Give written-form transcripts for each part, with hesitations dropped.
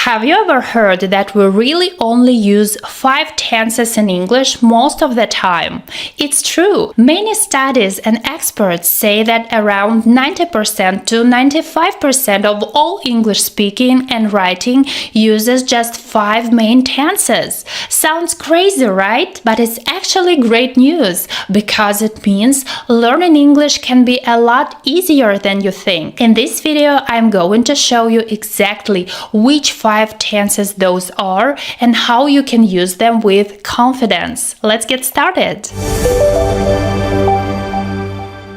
Have you ever heard that we really only use 5 tenses in English most of the time? It's true. Many studies and experts say that around 90% to 95% of all English speaking and writing uses just 5 main tenses. Sounds crazy, right? But it's actually great news because it means learning English can be a lot easier than you think. In this video, I'm going to show you exactly which 5 tenses those are and how you can use them with confidence. Let's get started.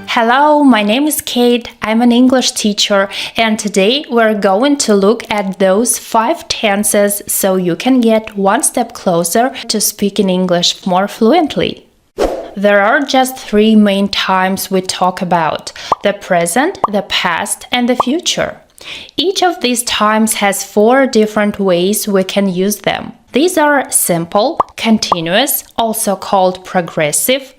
Hello, my name is Kate. I'm an English teacher, and today we're going to look at those 5 tenses so you can get one step closer to speaking English more fluently. There are just 3 main times we talk about: the present, the past, and the future. Each of these times has 4 different ways we can use them. These are simple, continuous, also called progressive,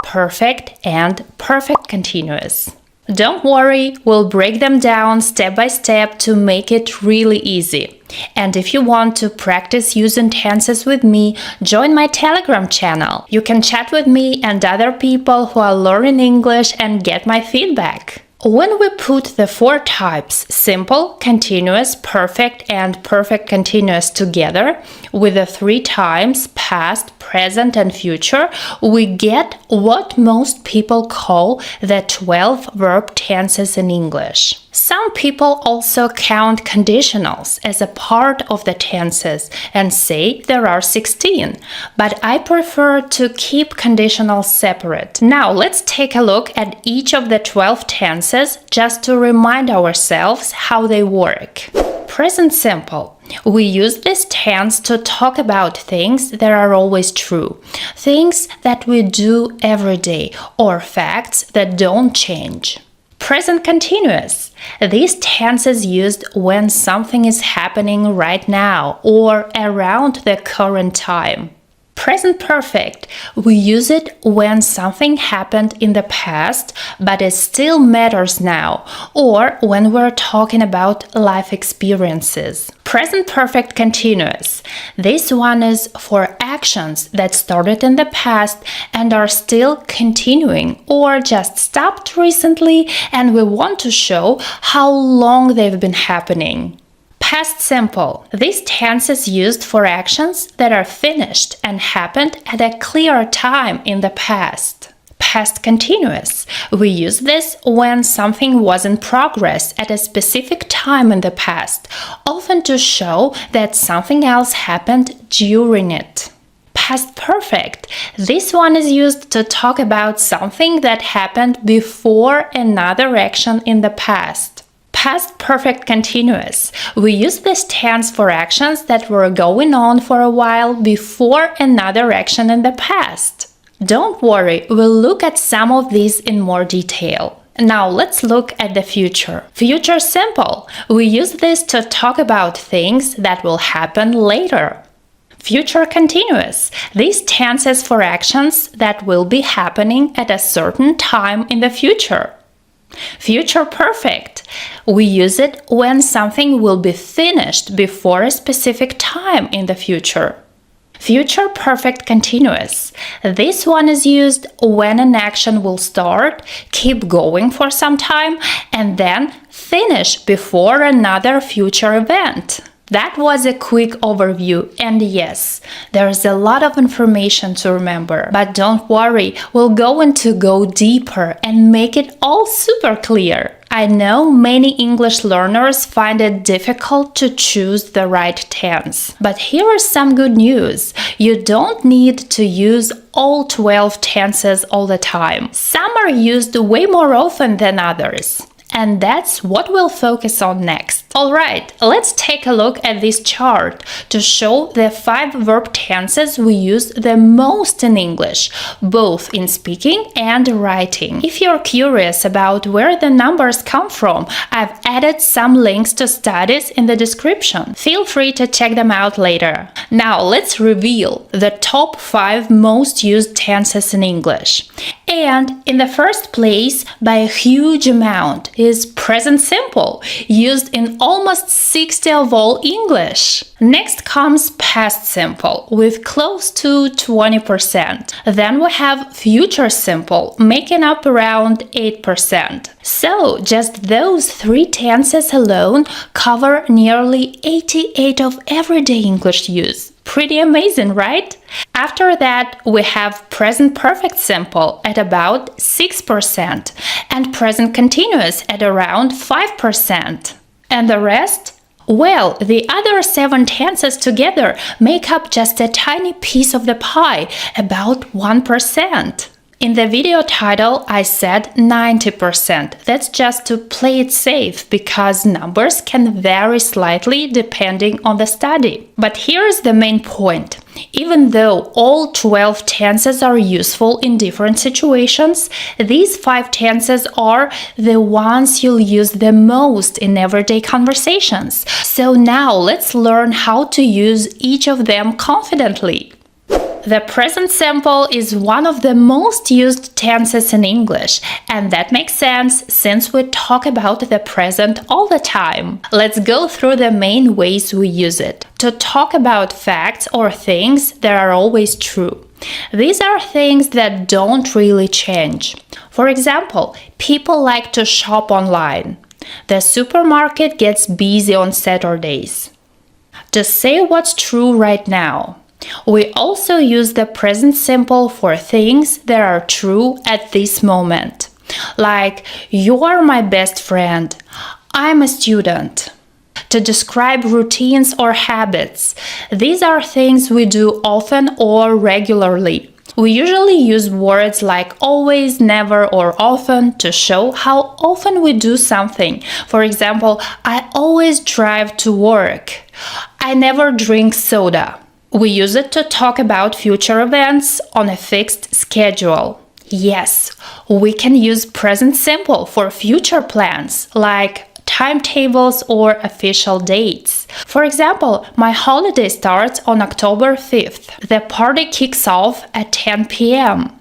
perfect, and perfect continuous. Don't worry, we'll break them down step by step to make it really easy. And if you want to practice using tenses with me, join my Telegram channel. You can chat with me and other people who are learning English and get my feedback. When we put the 4 types, simple, continuous, perfect, and perfect continuous together with the 3 times, past, present, and future, we get what most people call the 12 verb tenses in English. Some people also count conditionals as a part of the tenses and say there are 16, but I prefer to keep conditionals separate. Now let's take a look at each of the 12 tenses just to remind ourselves how they work. Present simple. We use this tense to talk about things that are always true, things that we do every day, or facts that don't change. Present continuous. This tense is used when something is happening right now or around the current time. Present perfect. We use it when something happened in the past but it still matters now, or when we're talking about life experiences. Present perfect continuous. This one is for actions that started in the past and are still continuing or just stopped recently, and we want to show how long they've been happening. Past simple. This tense is used for actions that are finished and happened at a clear time in the past. Past continuous. We use this when something was in progress at a specific time in the past, often to show that something else happened during it. Past perfect. This one is used to talk about something that happened before another action in the past. Past perfect continuous. We use this tense for actions that were going on for a while before another action in the past. Don't worry, we'll look at some of these in more detail. Now let's look at the future. Future simple. We use this to talk about things that will happen later. Future continuous. This tense is for actions that will be happening at a certain time in the future. Future perfect. We use it when something will be finished before a specific time in the future. Future perfect continuous. This one is used when an action will start, keep going for some time, and then finish before another future event. That was a quick overview, and yes, there's a lot of information to remember, but don't worry, we're going to go deeper and make it all super clear. I know many English learners find it difficult to choose the right tense, but here is some good news. You don't need to use all 12 tenses all the time. Some are used way more often than others. And that's what we'll focus on next. Alright, let's take a look at this chart to show the 5 verb tenses we use the most in English, both in speaking and writing. If you're curious about where the numbers come from, I've added some links to studies in the description. Feel free to check them out later. Now let's reveal the top 5 most used tenses in English. And in the first place, by a huge amount, is present simple, used in almost 60 of all English. Next comes past simple with close to 20%. Then we have future simple making up around 8%. So just those three tenses alone cover nearly 88 of everyday English use. Pretty amazing, right? After that, we have present perfect simple at about 6% and present continuous at around 5%. And the rest? Well, the other 7 tenses together make up just a tiny piece of the pie, about 1%. In the video title, I said 90%. That's just to play it safe because numbers can vary slightly depending on the study. But here's the main point. Even though all 12 tenses are useful in different situations, these 5 tenses are the ones you'll use the most in everyday conversations. So now let's learn how to use each of them confidently. The present simple is one of the most used tenses in English, and that makes sense since we talk about the present all the time. Let's go through the main ways we use it. To talk about facts or things that are always true. These are things that don't really change. For example, people like to shop online. The supermarket gets busy on Saturdays. To say what's true right now. We also use the present simple for things that are true at this moment. Like, you are my best friend. I'm a student. To describe routines or habits. These are things we do often or regularly. We usually use words like always, never, or often to show how often we do something. For example, I always drive to work. I never drink soda. We use it to talk about future events on a fixed schedule. Yes, we can use present simple for future plans, like timetables or official dates. For example, my holiday starts on October 5th. The party kicks off at 10 p.m.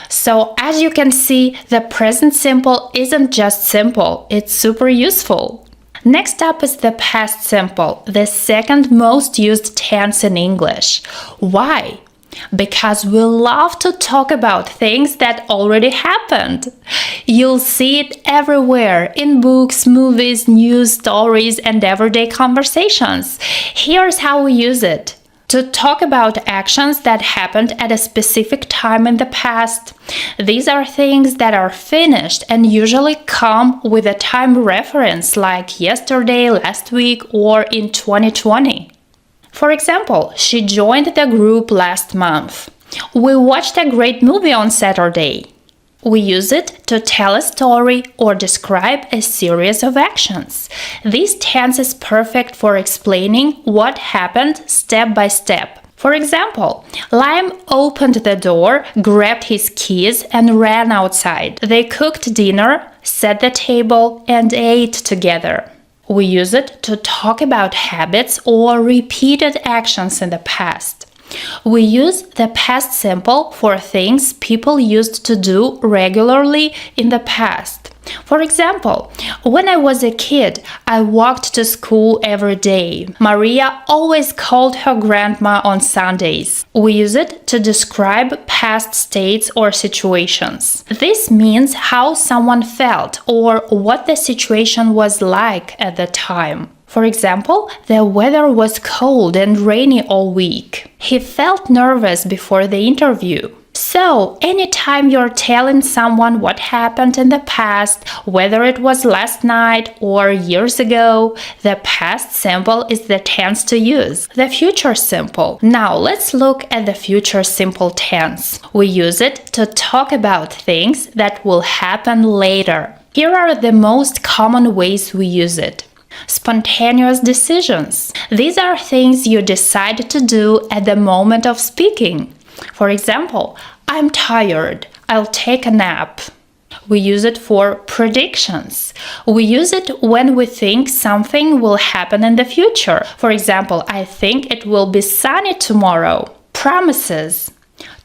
So, as you can see, the present simple isn't just simple, it's super useful. Next up is the past simple, the second most used tense in English. Why? Because we love to talk about things that already happened. You'll see it everywhere in books, movies, news, stories, and everyday conversations. Here's how we use it. To talk about actions that happened at a specific time in the past. These are things that are finished and usually come with a time reference like yesterday, last week, or in 2020. For example, she joined the group last month. We watched a great movie on Saturday. We use it to tell a story or describe a series of actions. This tense is perfect for explaining what happened step by step. For example, Liam opened the door, grabbed his keys, and ran outside. They cooked dinner, set the table, and ate together. We use it to talk about habits or repeated actions in the past. We use the past simple for things people used to do regularly in the past. For example, when I was a kid, I walked to school every day. Maria always called her grandma on Sundays. We use it to describe past states or situations. This means how someone felt or what the situation was like at the time. For example, the weather was cold and rainy all week. He felt nervous before the interview. So, anytime you're telling someone what happened in the past, whether it was last night or years ago, the past simple is the tense to use. The future simple. Now, let's look at the future simple tense. We use it to talk about things that will happen later. Here are the most common ways we use it. Spontaneous decisions. These are things you decide to do at the moment of speaking. For example, I'm tired. I'll take a nap. We use it for predictions. We use it when we think something will happen in the future. For example, I think it will be sunny tomorrow. Promises.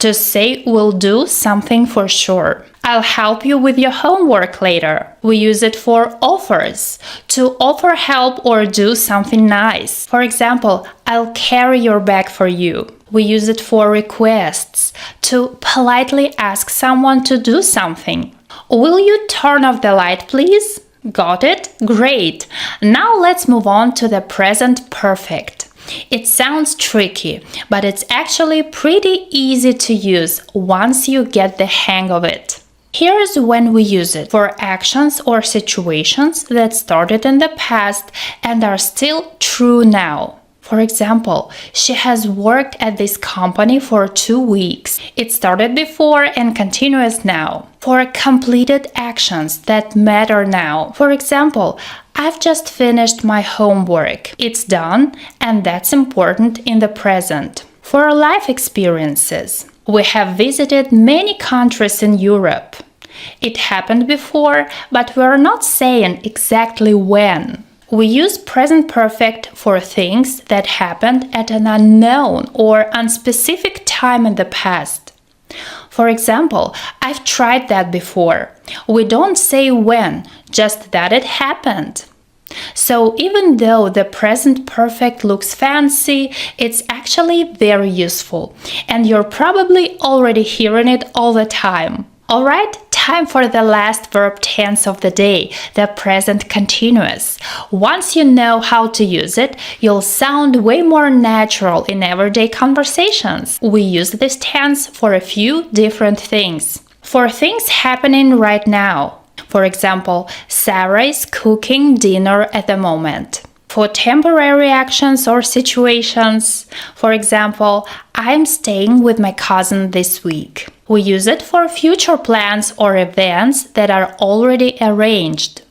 To say we'll do something for sure. I'll help you with your homework later. We use it for offers, to offer help or do something nice. For example, I'll carry your bag for you. We use it for requests, to politely ask someone to do something. Will you turn off the light, please? Got it? Great. Now let's move on to the present perfect. It sounds tricky, but it's actually pretty easy to use once you get the hang of it. Here's when we use it for actions or situations that started in the past and are still true now. For example, she has worked at this company for 2 weeks. It started before and continues now. For completed actions that matter now. For example, I've just finished my homework. It's done, and that's important in the present. For life experiences, we have visited many countries in Europe. It happened before, but we're not saying exactly when. We use present perfect for things that happened at an unknown or unspecific time in the past. For example, I've tried that before. We don't say when, just that it happened. So even though the present perfect looks fancy, it's actually very useful, and you're probably already hearing it all the time. Alright, time for the last verb tense of the day, the present continuous. Once you know how to use it, you'll sound way more natural in everyday conversations. We use this tense for a few different things. For things happening right now. For example, Sarah is cooking dinner at the moment. For temporary actions or situations, for example, I'm staying with my cousin this week. We use it for future plans or events that are already arranged.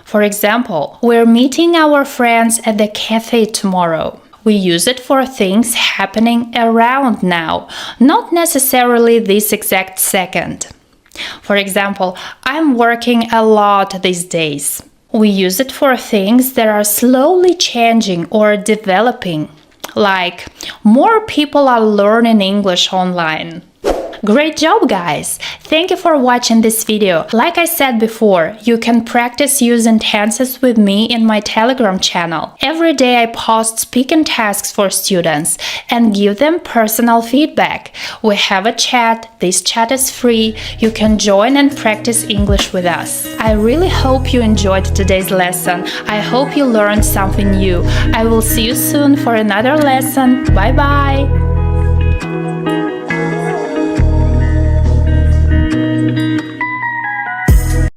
For example, we're meeting our friends at the cafe tomorrow. We use it for things happening around now, not necessarily this exact second. For example, I'm working a lot these days. We use it for things that are slowly changing or developing, like more people are learning English online. Great job, guys! Thank you for watching this video. Like I said before, you can practice using tenses with me in my Telegram channel. Every day I post speaking tasks for students and give them personal feedback. We have a chat. This chat is free. You can join and practice English with us. I really hope you enjoyed today's lesson. I hope you learned something new. I will see you soon for another lesson. Bye bye!